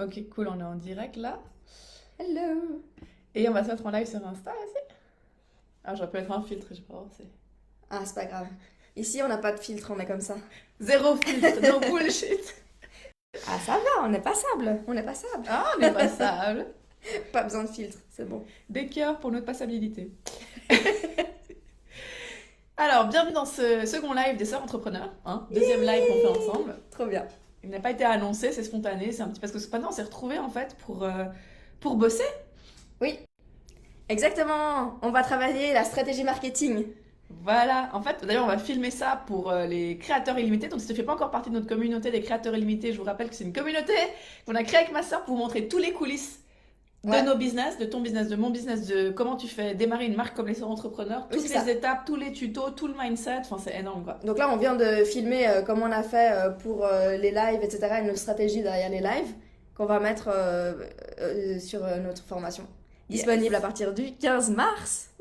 Ok, cool, on est en direct là. Hello. Et on va se mettre en live sur Insta aussi. Ah, j'aurais pu mettre un filtre, j'ai pas pensé. Ah, c'est pas grave. Ici, on n'a pas de filtre, on est comme ça. Zéro filtre, no bullshit. Ah, ça va, on est passable. On est passable. Ah, on est passable. Pas besoin de filtre, c'est bon. Des cœurs pour notre passabilité. Alors, bienvenue dans ce second live des Sœurs Entrepreneurs. Hein, deuxième live qu'on fait ensemble. Trop bien. Il n'a pas été annoncé, c'est spontané, c'est un petit parce que maintenant on s'est retrouvés en fait pour bosser. Oui, exactement. On va travailler la stratégie marketing. Voilà, en fait, d'ailleurs, on va filmer ça pour les créateurs illimités. Donc, si tu ne fais pas encore partie de notre communauté des créateurs illimités, je vous rappelle que c'est une communauté qu'on a créée avec ma soeur pour vous montrer tous les coulisses de Ouais, nos business, de ton business, de mon business, de comment tu fais démarrer une marque comme les sœurs entrepreneurs, oui, toutes c'est ça. les étapes, tous les tutos, tout le mindset. Enfin, c'est énorme quoi. Donc là, on vient de filmer comment on a fait pour les lives, etc. et nos stratégies derrière les lives qu'on va mettre sur notre formation. Disponible à Yes. partir du 15 mars.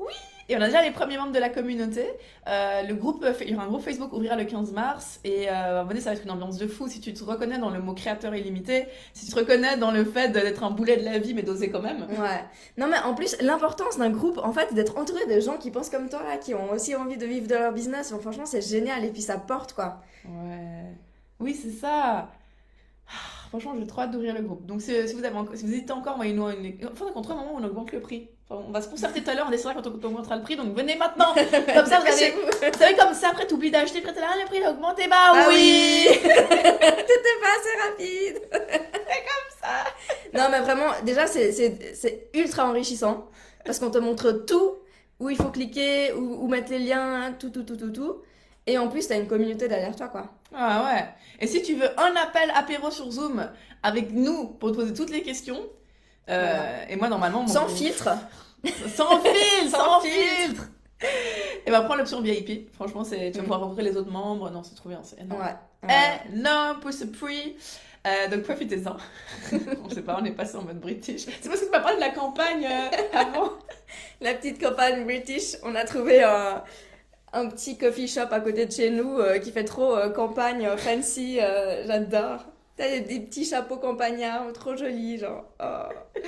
Et on a déjà les premiers membres de la communauté. Le groupe, il y aura un groupe Facebook ouvrira le 15 mars. Et venez, ça va être une ambiance de fou. Si tu te reconnais dans le mot créateur illimité, si tu te reconnais dans le fait d'être un boulet de la vie, mais d'oser quand même. Ouais. Non, mais en plus, l'importance d'un groupe, en fait, d'être entouré de gens qui pensent comme toi, là, qui ont aussi envie de vivre de leur business. Bon, franchement, c'est génial. Et puis, ça porte, quoi. Ouais. Oui, c'est ça. Franchement, j'ai trop hâte d'ouvrir le groupe. Donc, si vous avez si vous hésitez encore, envoyez-nous une. Il faudrait qu'on trouve un moment où on augmente le prix. Enfin, on va se concerter tout à l'heure, on décidera quand on augmentera le prix. Donc, venez maintenant. Comme ça, Chez vous. vous savez, comme ça, après, t'oublies d'acheter. Après, t'es là, ah, le prix a augmenté. Bah Bah oui. oui. T'étais pas assez rapide. Ça. Non, mais vraiment, déjà, c'est ultra enrichissant. Parce qu'on te montre tout, où il faut cliquer, où mettre les liens, tout, tout, tout, tout, tout. Et en plus, t'as une communauté derrière toi, quoi. Ah ouais. Et si tu veux un appel apéro sur Zoom avec nous pour te poser toutes les questions, Voilà. et moi, normalement, Sans filtre. Sans fil, Sans sans filtre. filtre. Et ben, prends l'option VIP. Franchement, tu vas Mm. pouvoir rencontrer les autres membres. Non, c'est trop bien, c'est énorme. Ouais. Ouais. Énorme pour ce prix. Donc profitez-en. On sait pas, on est passé en mode british. C'est parce que tu m'as parlé de la campagne avant. La petite campagne british, on a trouvé un petit coffee shop à côté de chez nous qui fait trop campagne fancy, j'adore. T'as des petits chapeaux campagnards trop jolis, genre. Oh.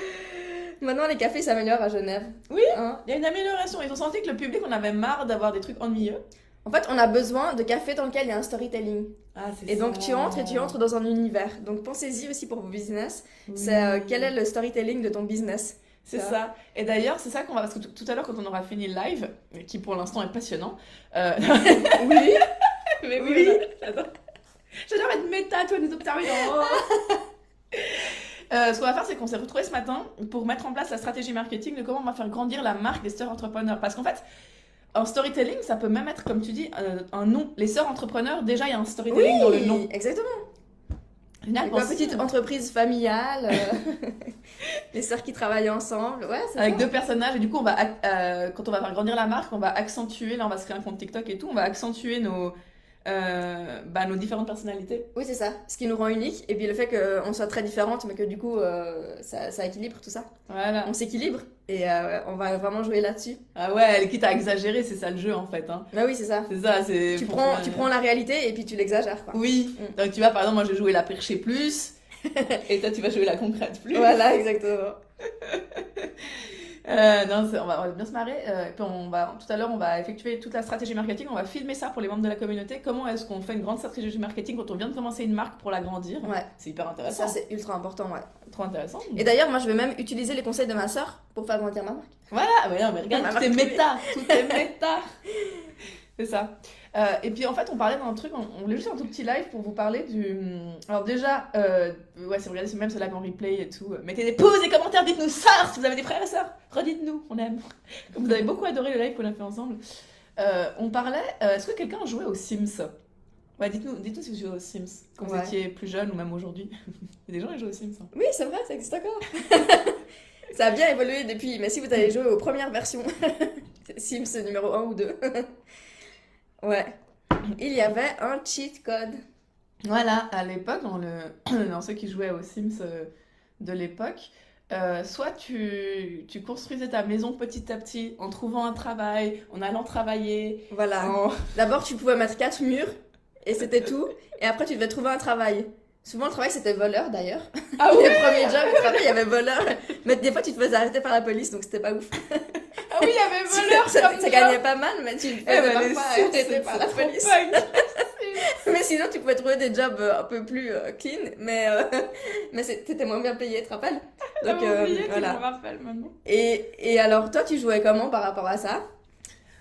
Maintenant, les cafés s'améliorent à Genève. Oui, Hein. il y a une amélioration. Ils ont senti que le public, on avait marre d'avoir des trucs ennuyeux. En fait, on a besoin de cafés dans lequel il y a un storytelling. Ah, c'est Et ça. donc, tu entres et tu entres dans un univers. Donc, pensez-y aussi pour vos business. C'est Oui. quel est le storytelling de ton business. C'est ça. Et d'ailleurs, c'est ça qu'on va. Parce que tout à l'heure, quand on aura fini le live, qui pour l'instant est passionnant. Oui, Mais oui, oui. j'adore. J'adore être méta, toi, nous observer. Ce qu'on va faire, c'est qu'on s'est retrouvés ce matin pour mettre en place la stratégie marketing de comment on va faire grandir la marque des sœurs entrepreneurs. Parce qu'en fait, en storytelling, ça peut même être, comme tu dis, un nom. Les sœurs entrepreneurs, déjà, il y a un storytelling dans le nom. Oui, exactement. Génial, Ma pense-y. petite entreprise familiale, les sœurs qui travaillent ensemble. Ouais, c'est Avec ça. deux personnages, et du coup, quand on va faire grandir la marque, on va accentuer, là, on va se créer un compte TikTok et tout, on va accentuer nos différentes personnalités. Oui, c'est ça. Ce qui nous rend unique. Et puis le fait qu'on soit très différentes, mais que du coup, ça équilibre tout ça. Voilà. On s'équilibre et on va vraiment jouer là-dessus. Ah ouais, elle quitte à exagérer, c'est ça le jeu en fait. Hein. Bah oui, c'est ça. C'est ça, c'est. Tu prends la réalité et puis tu l'exagères, quoi. Oui. Mm. Donc tu vois, par exemple, moi je vais jouer la perchée plus, et toi tu vas jouer la concrète plus. Voilà, exactement. Non, on va bien se marrer. Et puis tout à l'heure, on va effectuer toute la stratégie marketing. On va filmer ça pour les membres de la communauté. Comment est-ce qu'on fait une grande stratégie marketing quand on vient de commencer une marque pour l'agrandir? Ouais. C'est hyper intéressant. Ça, c'est ultra important, ouais. Trop intéressant. Et d'ailleurs, moi, je vais même utiliser les conseils de ma sœur pour faire grandir ma marque. Voilà, mais non, mais regarde, Ma tout est marque méta. Tout est méta. C'est ça. Et puis en fait, on parlait d'un truc, on voulait juste un tout petit live pour vous parler du. Alors déjà, ouais, si vous regardez même ce live en replay et tout, mettez des pouces, des commentaires, dites-nous sœurs si vous avez des frères et sœurs, redites-nous, on aime. Comme vous avez beaucoup adoré le live qu'on a fait ensemble. On parlait, est-ce que quelqu'un a joué aux Sims? Ouais, dites-nous si vous jouez aux Sims, quand vous Ouais. étiez plus jeune ou même aujourd'hui. Il y a des gens qui jouent aux Sims. Hein. Oui, c'est vrai, ça existe encore. Ça a bien évolué depuis, mais si vous avez joué aux premières versions, Sims numéro 1 ou 2, ouais, il y avait un cheat code. Voilà, à l'époque, dans ceux qui jouaient aux Sims de l'époque, soit tu construisais ta maison petit à petit en trouvant un travail, en allant travailler, Voilà. en... D'abord, tu pouvais mettre 4 murs, et c'était tout. Et après, tu devais trouver un travail. Souvent, le travail, c'était voleur, d'ailleurs. Ah Les ouais. premiers jobs, le travail, il y avait voleur. Mais des fois, tu te faisais arrêter par la police, donc c'était pas ouf. Ah oui, il y avait voleur ça, comme ça job. gagnait pas mal, mais tu te Eh faisais ben, les parfois sources, arrêter par la trop police. punk. Mais sinon, tu pouvais trouver des jobs un peu plus clean, mais t'étais moins bien payé, tu te rappelles? Donc, J'avais oublié, tu me voilà. rappelles maintenant. Et alors, toi, tu jouais comment par rapport à ça?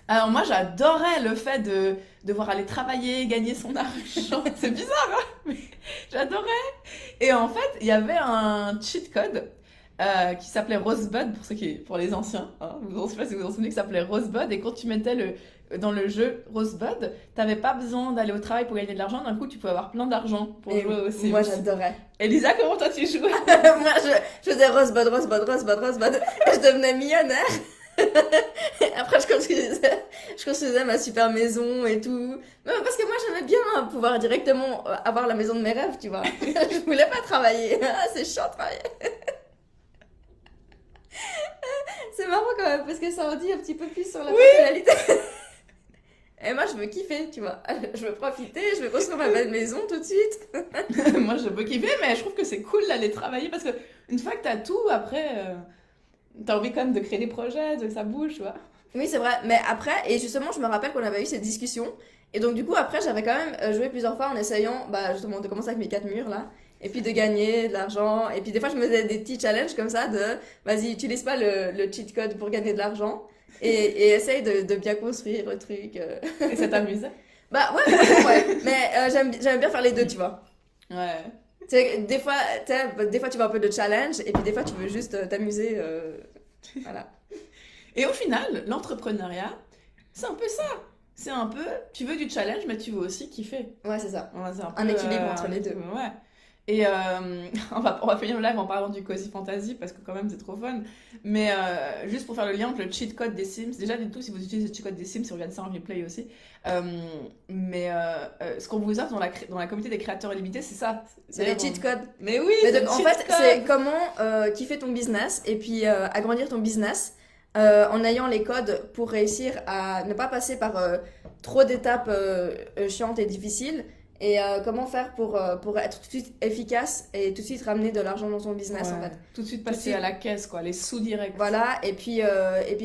Alors moi j'adorais le fait de devoir aller travailler, gagner son argent. C'est bizarre, hein, mais j'adorais. Et en fait, il y avait un cheat code qui s'appelait Rosebud pour les anciens. Hein. Je sais pas si vous vous en souvenez, qui s'appelait Rosebud. Et quand tu mettais dans le jeu Rosebud, t'avais pas besoin d'aller au travail pour gagner de l'argent. D'un coup, tu pouvais avoir plein d'argent pour Et jouer au Sims. moi, j'adorais. Elisa, comment toi tu jouais? Moi, je faisais Rosebud, Rosebud, Rosebud, Rosebud. Et je devenais millionnaire. Et après, je construisais ma super maison et tout. Mais parce que moi, j'aimais bien pouvoir directement avoir la maison de mes rêves, tu vois. Je voulais pas travailler. Ah, c'est chiant de travailler. C'est marrant quand même, parce que ça en dit un petit peu plus sur la personnalité. Et moi, je veux kiffer, tu vois. Je veux profiter, je veux construire ma belle maison tout de suite. Moi je peux kiffer, mais je trouve que c'est cool d'aller travailler parce que une fois que t'as tout, après, t'as envie quand même de créer des projets, de que ça bouge, tu vois. Oui, c'est vrai. Mais après, et justement, je me rappelle qu'on avait eu cette discussion. Et donc, du coup, après, j'avais quand même joué plusieurs fois en essayant, bah, justement, de commencer avec mes 4 murs, là. Et puis de gagner de l'argent. Et puis, des fois, je me faisais des petits challenges comme ça de, vas-y, utilise pas le cheat code pour gagner de l'argent. Et essaye de bien construire le truc. Et ça t'amusait? Bah, ouais. Mais j'aime bien faire les deux, tu vois. Ouais. Tu sais, des fois, tu veux un peu de challenge. Et puis, des fois, tu veux juste t'amuser. Voilà. Et au final, l'entrepreneuriat, c'est un peu ça. C'est un peu, tu veux du challenge, mais tu veux aussi kiffer. Ouais, c'est ça. Ouais, c'est Un équilibre entre les deux. Ouais. Et on va finir le live en parlant du Cozy Fantasy parce que quand même c'est trop fun. Mais juste pour faire le lien entre le cheat code des Sims, déjà du tout si vous utilisez le cheat code des Sims, si vous regardez ça en replay aussi. Ce qu'on vous offre dans la communauté des créateurs illimités, c'est ça. C'est les cheat codes. Mais oui, Mais c'est donc, le en cheat fait, code. c'est comment kiffer ton business et puis agrandir ton business en ayant les codes pour réussir à ne pas passer par trop d'étapes chiantes et difficiles et comment faire pour être tout de suite efficace et tout de suite ramener de l'argent dans ton business en Ouais. fait. Tout de suite Tout de passer suite. à la caisse, quoi, les sous directs. Voilà, et puis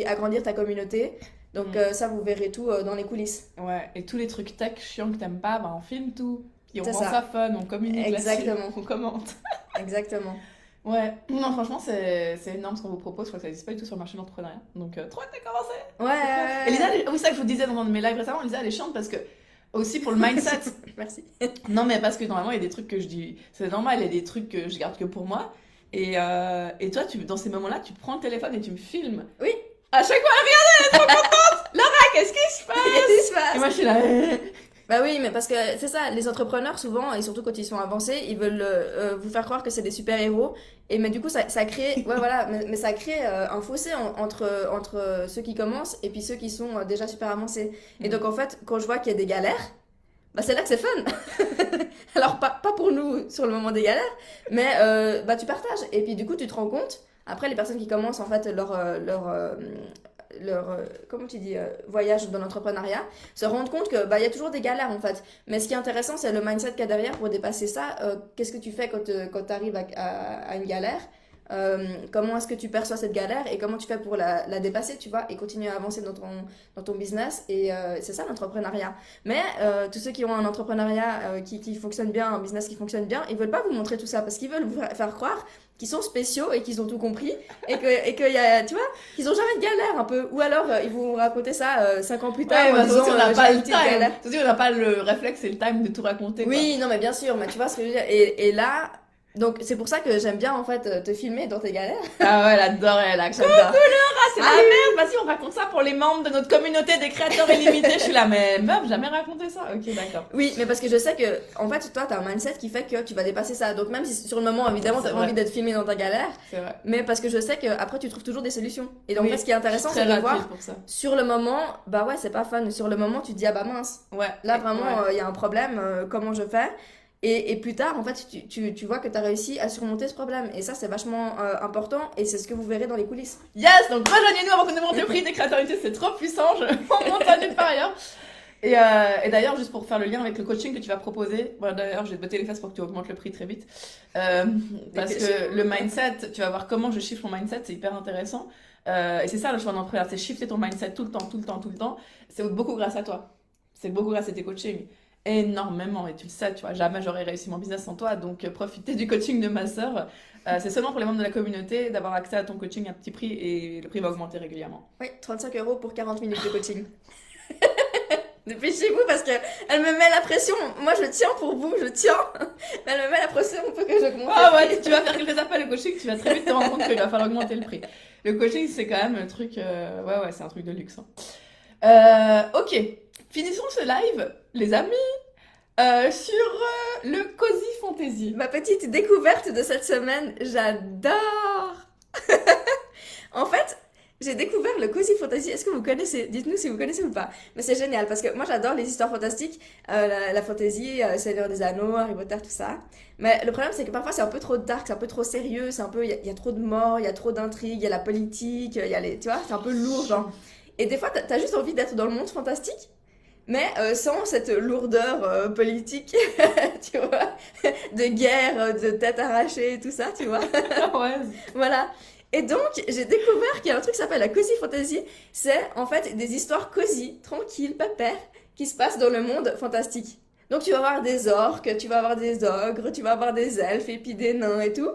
agrandir ta communauté. Donc ça, vous verrez tout dans les coulisses. Ouais, et tous les trucs tech chiants que t'aimes pas, bah on filme tout. Puis on C'est rend ça. ça fun, on communique là-dessus, Exactement. on commente. Exactement. Ouais, non, franchement, c'est énorme ce qu'on vous propose. Je crois que ça n'existe pas du tout sur le marché de l'entrepreneuriat. Donc, trop hâte de commencer. Ouais. Et Lisa, oui, c'est ça que je vous disais dans un de mes lives récemment. Lisa, elle est chiante parce que, aussi pour le mindset. Merci. Non, mais parce que normalement, il y a des trucs que je dis. C'est normal, il y a des trucs que je garde que pour moi. Et toi, dans ces moments-là, tu prends le téléphone et tu me filmes. Oui. À chaque fois, regardez, elle est trop contente. Laura, qu'est-ce qui se passe? Qu'est-ce qui se passe? Et moi, je suis là. Bah oui, mais parce que c'est ça, les entrepreneurs souvent, et surtout quand ils sont avancés, ils veulent vous faire croire que c'est des super-héros. Et mais du coup, ça crée, ouais voilà, mais ça crée un fossé entre ceux qui commencent et puis ceux qui sont déjà super avancés. Et donc en fait, quand je vois qu'il y a des galères, bah c'est là que c'est fun. Alors pas pour nous sur le moment des galères, mais bah tu partages. Et puis du coup, tu te rends compte, après les personnes qui commencent en fait leur comment tu dis voyage dans l'entrepreneuriat se rendre compte que bah il y a toujours des galères en fait, mais ce qui est intéressant c'est le mindset qu'il y a derrière pour dépasser ça. Qu'est-ce que tu fais quand tu arrives à une galère, comment est-ce que tu perçois cette galère et comment tu fais pour la dépasser, tu vois, et continuer à avancer dans ton business. Et c'est ça l'entrepreneuriat. Mais tous ceux qui ont un entrepreneuriat qui fonctionne bien, un business qui fonctionne bien, ils veulent pas vous montrer tout ça parce qu'ils veulent vous faire croire qu'ils sont spéciaux et qu'ils ont tout compris et que y a, tu vois, qu'ils ont jamais de galère un peu, ou alors ils vont raconter ça 5 ans plus tard Ouais, en bah, disant on n'a j'ai pas une le petite galère. time. On n'a pas le réflexe et le time de tout raconter. Oui, non mais bien sûr, mais tu vois ce que je veux dire. Et là, donc c'est pour ça que j'aime bien en fait te filmer dans tes galères. Ah ouais, elle adore, elle a. J'adore. Ah, c'est la merde, vas-y, on raconte ça pour les membres de notre communauté des créateurs illimités. Je suis là, mais meuf, jamais raconté ça. Ok, d'accord. Oui, mais parce que je sais que, en fait, toi, t'as un mindset qui fait que tu vas dépasser ça. Donc, même si sur le moment, évidemment, C'est t'as pas vrai. envie d'être filmé dans ta galère, C'est vrai. mais parce que je sais qu'après, tu trouves toujours des solutions. Et donc, Oui, en fait, ce qui est intéressant, Très c'est de rapide voir, pour ça. sur le moment, bah ouais, c'est pas fun. Sur le moment, tu te dis, ah bah mince, Ouais. là, vraiment, Ouais. il y a un problème, comment je fais? Et plus tard, en fait, tu vois que t'as réussi à surmonter ce problème. Et ça, c'est vachement important, et c'est ce que vous verrez dans les coulisses. Yes, donc rejoignez-nous avant qu'on ne monte le prix des créateurs illimités, c'est trop puissant. On monte à nulle part ailleurs. Et d'ailleurs, juste pour faire le lien avec le coaching que tu vas proposer, bon, d'ailleurs, je vais te botter les fesses pour que tu augmentes le prix très vite. Euh, Parce que le mindset, tu vas voir comment je shift mon mindset, c'est hyper intéressant. Et c'est ça le choix d'entrepreneur, c'est shifter ton mindset tout le temps, tout le temps, tout le temps. C'est beaucoup grâce à toi. C'est beaucoup grâce à tes coachings. Énormément. Et tu le sais, tu vois, jamais j'aurais réussi mon business sans toi. Donc, profitez du coaching de ma sœur. C'est seulement pour les membres de la communauté d'avoir accès à ton coaching à petit prix et le prix va augmenter régulièrement. Oui, 35 € pour 40 minutes de coaching. Dépêchez-vous parce que elle me met la pression. Moi, je tiens pour vous, je tiens. Mais elle me met la pression pour que j'augmente. Ah le ouais, prix. si tu vas faire quelques appels au coaching, tu vas très vite te rendre compte qu'il va falloir augmenter le prix. Le coaching, c'est quand même un truc. Ouais, c'est un truc de luxe, hein. Ok, finissons ce live, les amis, sur le Cozy Fantasy. Ma petite découverte de cette semaine, j'adore. En fait, j'ai découvert le Cozy Fantasy. Est-ce que vous connaissez? Dites-nous si vous connaissez ou pas. Mais c'est génial parce que moi j'adore les histoires fantastiques, la fantasy, Seigneur des Anneaux, Harry Potter, tout ça. Mais le problème c'est que parfois c'est un peu trop dark, c'est un peu trop sérieux, c'est un peu, il y a trop de morts, il y a trop d'intrigues, il y a la politique, il y a les, tu vois, c'est un peu lourd genre. Et des fois t'as juste envie d'être dans le monde fantastique. Mais sans cette lourdeur politique, tu vois, de guerre, de tête arrachée et tout ça, tu vois. Ouais. Voilà. Et donc, j'ai découvert qu'il y a un truc qui s'appelle la Cozy Fantasy. C'est en fait des histoires cosy, tranquilles, pépères, qui se passent dans le monde fantastique. Donc, tu vas avoir des orques, tu vas avoir des ogres, tu vas avoir des elfes et puis des nains et tout.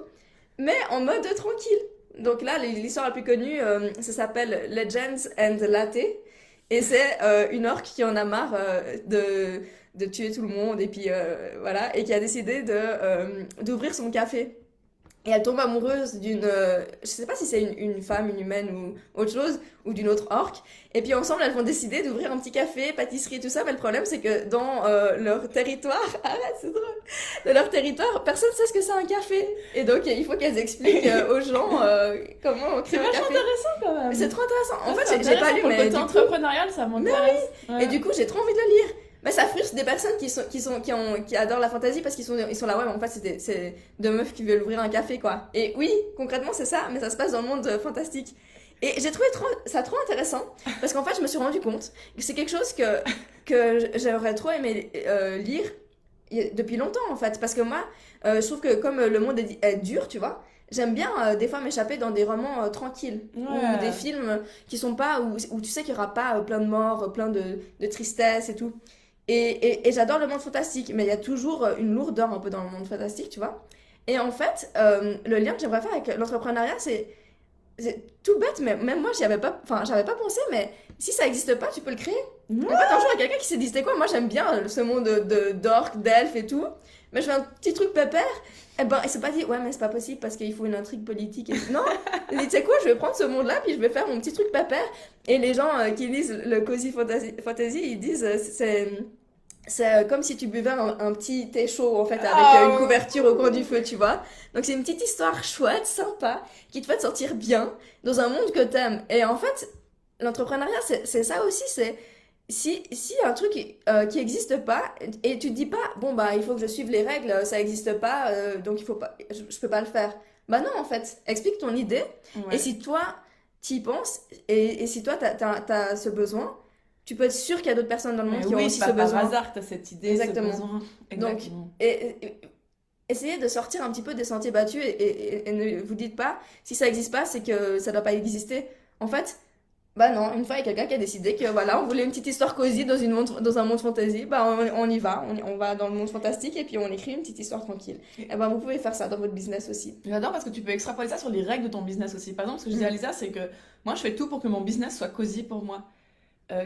Mais en mode tranquille. Donc là, l'histoire la plus connue, ça s'appelle Legends and Latte. Et c'est une orque qui en a marre de tuer tout le monde et puis voilà. Et qui a décidé d'ouvrir son café. Et elle tombe amoureuse d'une, je sais pas si c'est une femme, une humaine ou autre chose, ou d'une autre orque. Et puis ensemble, elles vont décider d'ouvrir un petit café, pâtisserie et tout ça. Mais le problème, c'est que dans leur territoire, arrête, c'est drôle, dans leur territoire, personne sait ce que c'est un café. Et donc, il faut qu'elles expliquent aux gens comment on crée C'est un vachement café. intéressant quand même. C'est trop intéressant. En Ouais, fait, c'est j'ai pas intéressant lu, pour le mais côté du coup, entrepreneurial, ça m'intéresse. Ouais. et du coup, j'ai trop envie de le lire. Mais ça frustre des personnes qui adorent la fantasy parce ils sont là, ouais, mais en fait, c'est deux meufs qui veulent ouvrir un café, quoi. Et oui, concrètement, c'est ça, mais ça se passe dans le monde fantastique. Et j'ai trouvé ça trop intéressant parce qu'en fait, je me suis rendu compte que c'est quelque chose que j'aurais trop aimé lire depuis longtemps, en fait. Parce que moi, je trouve que comme le monde est dur, tu vois, j'aime bien des fois m'échapper dans des romans tranquilles ou Ouais. des films qui sont pas, où tu sais qu'il y aura pas plein de morts, plein de tristesse et tout. Et j'adore le monde fantastique, mais il y a toujours une lourdeur un peu dans le monde fantastique, tu vois. Et en fait, le lien que j'aimerais faire avec l'entrepreneuriat, c'est tout bête, mais même moi, j'avais pas pensé, mais si ça existe pas, tu peux le créer. Ouais. En fait, un jour, il y a quelqu'un qui s'est dit, c'était quoi? Moi, j'aime bien ce monde d'orques, d'elfes et tout, mais je fais un petit truc pépère. Et ben, il s'est pas dit, ouais, mais c'est pas possible parce qu'il faut une intrigue politique. Non, il dit, tu sais quoi, je vais prendre ce monde-là, puis je vais faire mon petit truc pépère. Et les gens qui lisent le Cozy Fantasy, ils disent, c'est comme si tu buvais un petit thé chaud, en fait, avec une couverture au coin du feu, tu vois. Donc, c'est une petite histoire chouette, sympa, qui te fait te sentir bien dans un monde que t'aimes. Et en fait, l'entrepreneuriat, c'est ça aussi, c'est si y a un truc qui existe pas, et tu te dis pas, bon, bah, il faut que je suive les règles, ça existe pas, donc il faut pas, je peux pas le faire. Bah non, en fait, explique ton idée, Ouais. et si toi, t'y penses, et si toi, t'as ce besoin, tu peux être sûr qu'il y a d'autres personnes dans le monde Mais qui ont oui, aussi c'est ce pas par besoin. hasard que t'as cette idée, Exactement. ce besoin. Exactement. Et essayez de sortir un petit peu des sentiers battus et ne vous dites pas, si ça existe pas, c'est que ça doit pas exister. En fait, bah non, une fois il y a quelqu'un qui a décidé que voilà, on voulait une petite histoire cosy dans un monde fantasy, bah on y va, on va dans le monde fantastique et puis on écrit une petite histoire tranquille. Et ben vous pouvez faire ça dans votre business aussi. J'adore parce que tu peux extrapoler ça sur les règles de ton business aussi. Par exemple, ce que je dis à Lisa, c'est que moi, je fais tout pour que mon business soit cosy pour moi.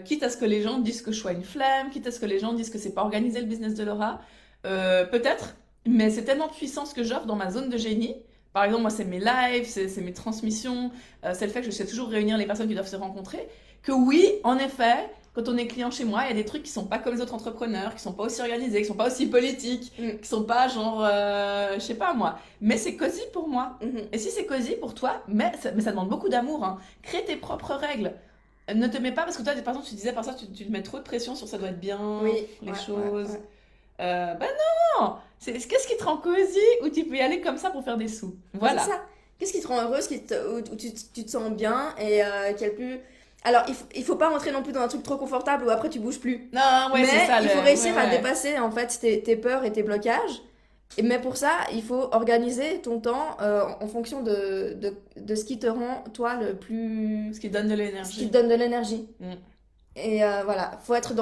Quitte à ce que les gens disent que je sois une flemme, quitte à ce que les gens disent que c'est pas organisé le business de Laura, peut-être, mais c'est tellement puissant ce que j'offre dans ma zone de génie. Par exemple, moi, c'est mes lives, c'est mes transmissions, c'est le fait que je sais toujours réunir les personnes qui doivent se rencontrer. Que oui, en effet, quand on est client chez moi, il y a des trucs qui sont pas comme les autres entrepreneurs, qui sont pas aussi organisés, qui sont pas aussi politiques, qui sont pas genre, je sais pas moi. Mais c'est cosy pour moi. Et si c'est cosy pour toi, mais ça demande beaucoup d'amour, hein. Crée tes propres règles. Ne te mets pas, parce que toi, par exemple, tu disais par ça, tu te mets trop de pression sur ça doit être bien, Oui, les ouais, choses. ouais. Bah non! Qu'est-ce qui te rend cosy ou tu peux y aller comme ça pour faire des sous? Voilà. C'est ça. Qu'est-ce qui te rend heureuse, où tu te sens bien et qui est le plus... Alors, il faut pas rentrer non plus dans un truc trop confortable où après tu bouges plus. Non, ouais, Mais c'est ça. il faut réussir à ouais. dépasser en fait tes peurs et tes blocages. Mais pour ça, il faut organiser ton temps en fonction de ce qui te rend, toi, le plus... Ce qui donne de Ce qui l'énergie. te donne de l'énergie. Mm. Et voilà, faut être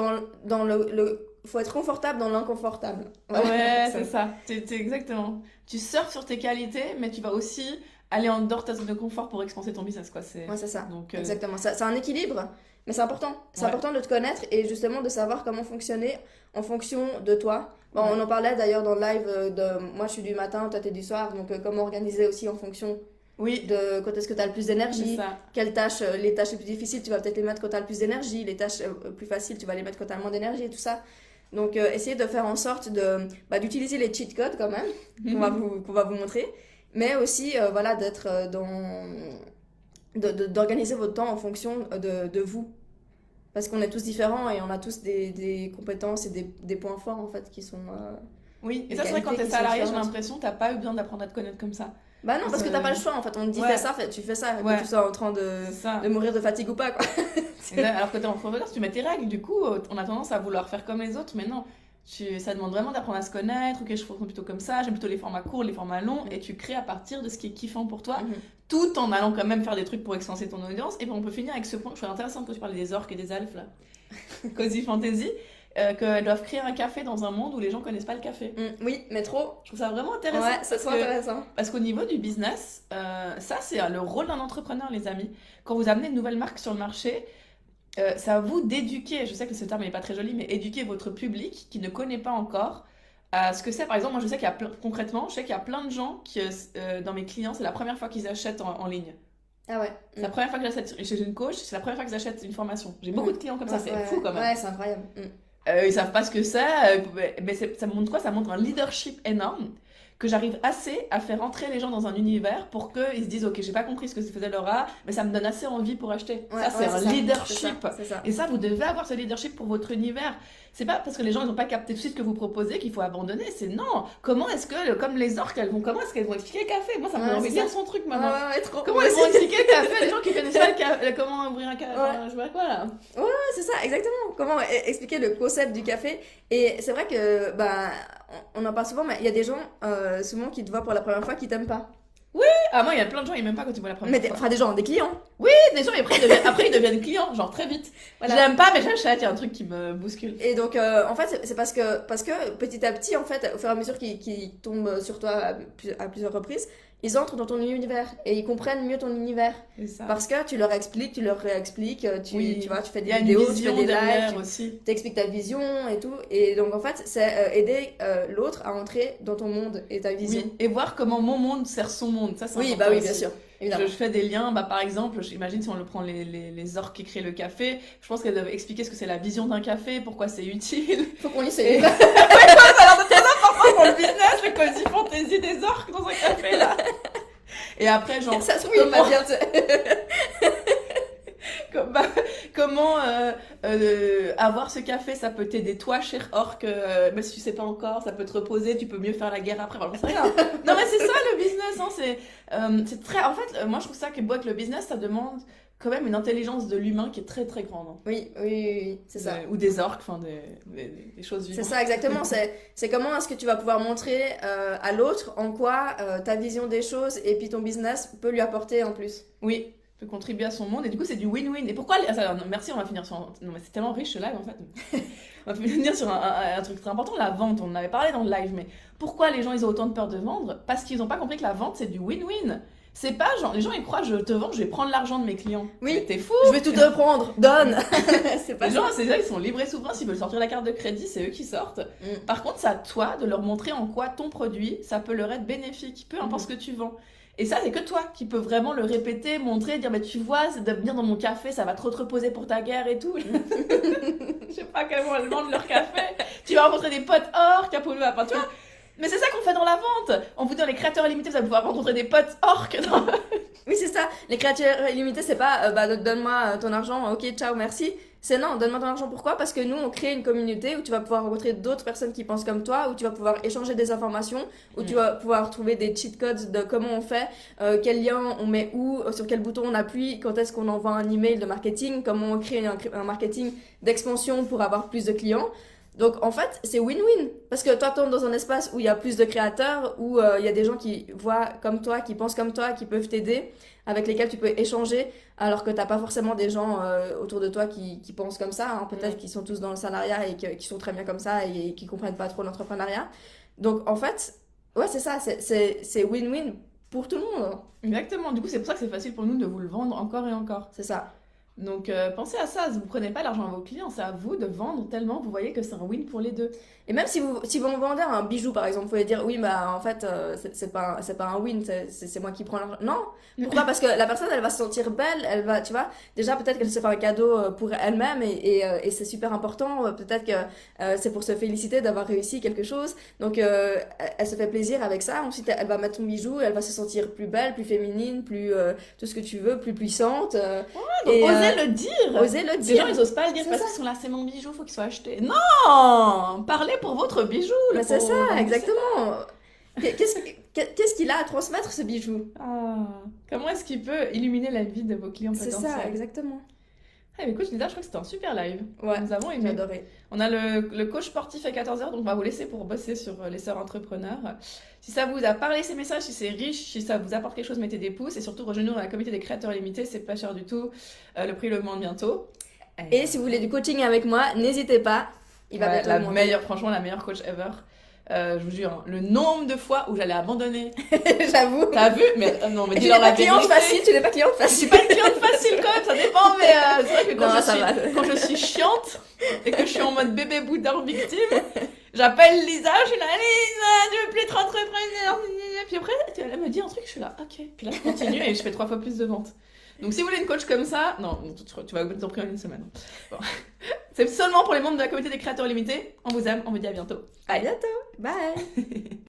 faut être confortable dans l'inconfortable. Voilà. Ouais, c'est ça. T'es exactement. Tu surfes sur tes qualités, mais tu vas aussi aller en dehors de ta zone de confort pour expanser ton business, quoi. Ouais, c'est ça. Donc, Exactement. C'est un équilibre, mais c'est important. C'est Ouais. important de te connaître et justement de savoir comment fonctionner en fonction de toi. Bon, Ouais. on en parlait d'ailleurs dans le live moi je suis du matin, toi t'es du soir, donc comment organiser aussi en fonction Oui, de quand est-ce que t'as le plus c'est d'énergie, ça. quelles tâches, les tâches les plus difficiles, tu vas peut-être les mettre quand t'as le plus d'énergie, les tâches plus faciles, tu vas les mettre quand t'as le moins d'énergie et tout ça. Donc essayez de faire en sorte d'utiliser les cheat codes quand même, qu'on va vous montrer, mais aussi voilà, d'être d'organiser votre temps en fonction de vous. Parce qu'on est tous différents et on a tous des compétences et des points forts en fait qui sont... Oui, et les ça, c'est vrai, quand qualités t'es qui sont salarié, j'ai différentes. l'impression que t'as pas eu besoin d'apprendre à te connaître comme ça. Bah non, parce que t'as pas le choix en fait, on te dit Ouais. fais ça, tu fais ça, Ouais. que tu sois en train C'est ça. de mourir de fatigue ou pas quoi. Alors que t'es entrepreneur, tu mets tes règles, du coup, on a tendance à vouloir faire comme les autres, mais non. Ça demande vraiment d'apprendre à se connaître. Ok, je fonctionne plutôt comme ça, j'aime plutôt les formats courts, les formats longs, et tu crées à partir de ce qui est kiffant pour toi, Mhm. tout en allant quand même faire des trucs pour expanser ton audience. Et puis on peut finir avec ce point que je trouve intéressant quand tu parlais des orques et des elfes, là. Cozy Fantasy, qu'elles doivent créer un café dans un monde où les gens connaissent pas le café. Oui, mais trop. Je trouve ça vraiment intéressant. Ouais, c'est trop intéressant. Parce qu'au niveau du business, ça c'est le rôle d'un entrepreneur, les amis. Quand vous amenez une nouvelle marque sur le marché, c'est à vous d'éduquer, je sais que ce terme n'est pas très joli, mais éduquer votre public qui ne connaît pas encore à ce que c'est. Par exemple, moi je sais qu'il y a concrètement, je sais qu'il y a plein de gens qui, dans mes clients, c'est la première fois qu'ils achètent en ligne. Ah ouais. C'est la première fois que j'achète chez une coach, c'est la première fois qu'ils achètent une formation. J'ai beaucoup de clients comme ça, c'est Ouais, fou quand même. Ouais, c'est incroyable. Ils savent pas ce que c'est, mais ça montre quoi? Ça montre un leadership énorme, que j'arrive assez à faire entrer les gens dans un univers pour qu'ils se disent ok, j'ai pas compris ce que faisait Laura, mais ça me donne assez envie pour acheter. Ouais, Ça c'est un leadership. C'est ça. Et ça, vous devez avoir ce leadership pour votre univers. C'est pas parce que les gens n'ont pas capté tout de suite ce que vous proposez qu'il faut abandonner. C'est non. Comment est-ce que, comme les orques, comment est-ce qu'elles vont expliquer le café? Moi, ça me Ouais, donne envie de c'est lire son truc maintenant. Ouais, trop. Comment Ouais, ils vont expliquer le café? Les gens qui connaissent pas le café, comment ouvrir un café? Ouais. Enfin, je sais pas quoi là. c'est ça, exactement. Comment expliquer le concept du café. Et c'est vrai que, bah, on en parle souvent, mais il y a des gens, souvent, qui te voient pour la première fois, qui t'aiment pas. Ah, moi, il y a plein de gens, ils m'aiment pas quand ils voient la première Mais fois. enfin, des gens, des clients. Des gens, mais après, ils deviennent clients, genre très vite. Voilà. Je l'aime pas, mais j'achète, il y a un truc qui me bouscule. Et donc, en fait, c'est parce que petit à petit, en fait, au fur et à mesure qu'ils tombent sur toi à plusieurs reprises, ils entrent dans ton univers et ils comprennent mieux ton univers. C'est ça. Parce que tu leur expliques, tu leur réexpliques, tu vois, tu fais Il des y a une vidéos, tu fais vision des derrière lives, aussi. tu expliques ta vision et tout. Et donc, en fait, c'est aider l'autre à entrer dans ton monde et ta vision. Oui, et voir comment mon monde sert son monde. Ça, c'est Oui, important bah oui, aussi. bien sûr. Évidemment. Je fais des liens, par exemple, j'imagine si on le prend les orques qui créent le café, je pense qu'elles doivent expliquer ce que c'est la vision d'un café, pourquoi c'est utile. Faut qu'on lise ce Et- livre. Pour le business, le cozy fantasy des orques dans un café là. Et après, genre, Ça se trouve, il va dire. comment avoir ce café, ça peut t'aider toi, cher orc, même si tu sais pas encore, ça peut te reposer, tu peux mieux faire la guerre après. Enfin, j'en sais rien. Non mais c'est ça le business, hein, c'est très. En fait, moi je trouve ça que beau, que le business, ça demande quand même une intelligence de l'humain qui est très très grande. Hein. Oui, c'est ça. Ou des orques, enfin des choses C'est vivantes. ça, exactement. C'est comment est-ce que tu vas pouvoir montrer à l'autre en quoi ta vision des choses et puis ton business peut lui apporter en plus. Oui, peut contribuer à son monde et du coup c'est du win-win. Et pourquoi non, merci, on va finir sur non mais c'est tellement riche ce live en fait. On va finir sur un truc très important, la vente. On en avait parlé dans le live, mais pourquoi les gens ils ont autant de peur de vendre? Parce qu'ils n'ont pas compris que la vente c'est du win-win. C'est pas genre les gens ils croient je te vends, je vais prendre l'argent de mes clients. Oui. Mais t'es fou. Je vais tout te prendre, donne. C'est pas Les ça. gens, c'est ça, ils sont libres et souverains. S'ils veulent sortir la carte de crédit, c'est eux qui sortent. Par contre, c'est à toi de leur montrer en quoi ton produit, ça peut leur être bénéfique, peu importe ce que tu vends. Et ça, c'est que toi qui peux vraiment le répéter, montrer, dire, bah, tu vois, c'est de venir dans mon café, ça va trop te reposer pour ta guerre et tout. Je sais pas comment elles vendent leur café. Tu vas rencontrer des potes orques, enfin, tu vois. Mais c'est ça qu'on fait dans la vente. On vous dit dans les créateurs illimités, vous allez pouvoir rencontrer des potes orques. Oui, c'est ça. Les créatures illimitées, c'est pas donne-moi ton argent, ok, ciao, merci. C'est non, donne-moi ton argent. Pourquoi? Parce que nous, on crée une communauté où tu vas pouvoir rencontrer d'autres personnes qui pensent comme toi, où tu vas pouvoir échanger des informations, où tu vas pouvoir trouver des cheat codes de comment on fait, quel lien on met où, sur quel bouton on appuie, quand est-ce qu'on envoie un email de marketing, comment on crée un marketing d'expansion pour avoir plus de clients. Donc en fait, c'est win-win. Parce que toi, tu tombes dans un espace où il y a plus de créateurs, où il y a des gens qui voient comme toi, qui pensent comme toi, qui peuvent t'aider, avec lesquels tu peux échanger, alors que t'as pas forcément des gens autour de toi qui pensent comme ça. Hein. Peut-être qu'ils sont tous dans le salariat et qui sont très bien comme ça et qui comprennent pas trop l'entrepreneuriat. Donc en fait, ouais, c'est ça, c'est win-win pour tout le monde. Hein. Exactement, du coup c'est pour ça que c'est facile pour nous de vous le vendre encore et encore. C'est ça. Donc pensez à ça, vous prenez pas l'argent à vos clients, c'est à vous de vendre tellement vous voyez que c'est un win pour les deux. Et même si vous me vendez un bijou, par exemple, vous pouvez dire, oui, bah, en fait, c'est pas un win, c'est moi qui prends l'argent. Non. Pourquoi? Parce que la personne, elle va se sentir belle, elle va, tu vois, déjà, peut-être qu'elle se fait un cadeau pour elle-même et c'est super important. Peut-être que c'est pour se féliciter d'avoir réussi quelque chose. Donc, elle se fait plaisir avec ça. Ensuite, elle va mettre son bijou, elle va se sentir plus belle, plus féminine, plus tout ce que tu veux, plus puissante. Donc osez le dire. Osez le Les dire. gens ils osent pas le dire C'est parce ça. qu'ils sont là, c'est mon bijou, faut qu'il soit acheté. Non, parlez pour votre bijou. le Mais c'est pauvre. ça, exactement. Qu'est-ce qu'il a à transmettre, ce bijou? Ah, comment est-ce qu'il peut illuminer la vie de vos clients C'est potentiels? ça, exactement. Ah, mais écoute, Lisa, je crois que c'était un super live. Ouais, Nous avons j'ai aimé. adoré. On a le coach sportif à 14h, donc on va vous laisser pour bosser sur les sœurs entrepreneurs. Si ça vous a parlé ces messages, si c'est riche, si ça vous apporte quelque chose, mettez des pouces et surtout rejoignez-nous dans la communauté des créateurs limités, c'est pas cher du tout. Le prix augmente bientôt. Et si vous voulez du coaching avec moi, n'hésitez pas. Il va Ouais, bientôt la augmenter. meilleure, franchement, la meilleure coach ever. Je vous jure, hein, le nombre de fois où j'allais abandonner. J'avoue. T'as vu? Mais non, mais Tu n'es dis-leur pas la cliente vérité. facile, tu n'es pas cliente Je facile. suis pas une cliente facile quand même, ça dépend, mais c'est vrai que Non, ça va. quand je suis chiante et que je suis en mode bébé boudin victime, j'appelle Lisa, je suis là, Lisa, tu veux plus être entrepreneur? Puis après, elle me dit un truc, je suis là, ok. Puis là, je continue et je fais 3 fois plus de ventes. Donc si vous voulez une coach comme ça, non, tu vas augmenter ton prix en une semaine. Bon. C'est seulement pour les membres de la communauté des créateurs limités. On vous aime, on vous dit à bientôt. À bientôt. Bye.